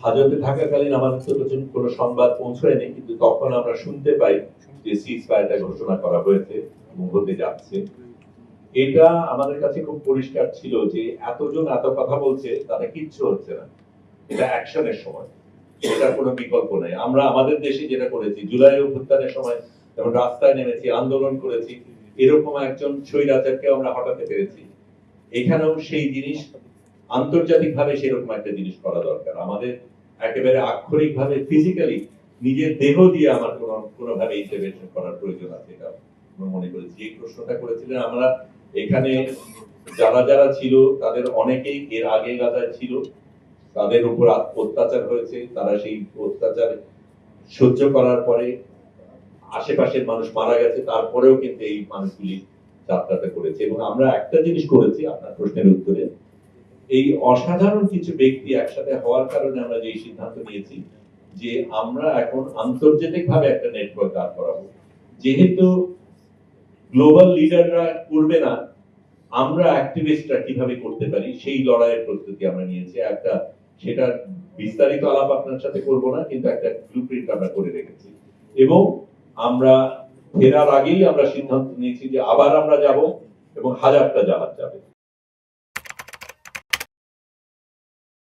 হাজতে থাকাকালীন আমাদের তো কোনো সংবাদ পৌঁছায়নি, কিন্তু তখন আমরা শুনতে পাই যে সিজফায়ারটা ঘোষণা করা হয়েছে এবং হতে যাচ্ছে। এটা আমাদের কাছে খুব পরিষ্কার ছিল যে এতজন এত কথা বলছে, তাতে কিচ্ছু হচ্ছে না। এটা অ্যাকশনের সময়, এটার কোনো বিকল্প নাই। আমরা আমাদের দেশে যেটা করেছি, জুলাই অভ্যুত্থানের সময় যেমন রাস্তায় নেমেছি, আন্দোলন করেছি, এরকম একজন স্বৈরাচারকে আমরা হটাতে পেরেছি। এখানেও সেই জিনিস আন্তর্জাতিকভাবে সেরকম একটা জিনিস করা দরকার। আমাদের একেবারে আক্ষরিকভাবে ফিজিক্যালি নিজের দেহ দিয়ে আমার কোনোভাবে ইন্টারভেনশন করার প্রয়োজন আছে, এটা মনে করেছি। এই প্রশ্নটা করেছিলেন, আমরা এখানে যারা যারা ছিল তাদের অনেকেই এর আগে গাজায় ছিল, তাদের উপর অত্যাচার হয়েছে, তারা সেই অত্যাচার সহ্য করার পরে আশেপাশের মানুষ মারা গেছে, তারপরেও কিন্তু এই মানুষগুলি যাত্রাটা করেছে। এবং আমরা একটা জিনিস করেছি আপনার প্রশ্নের উত্তরে, এই অসাধারণ কিছু ব্যক্তি একসাথে হওয়ার কারণে আমরা যে সিদ্ধান্ত নিয়েছি যে আমরা এখন আন্তর্জাতিক ভাবে একটা নেটওয়ার্ক দাঁড় করাবো। যেহেতু গ্লোবাল লিডাররা করবে না, আমরা অ্যাক্টিভিস্টরা কিভাবে করতে পারি সেই লড়াইয়ের প্রস্তুতি আমরা নিয়েছি। একটা সেটা বিস্তারিত আলাপ আপনার সাথে করব না, কিন্তু একটা ব্লুপ্রিন্ট আমরা করে রেখেছি। এবং আমরা ফেরার আগেই আমরা সিদ্ধান্ত নিয়েছি যে আবার আমরা যাব এবং 1000টা জাহাজ যাবে।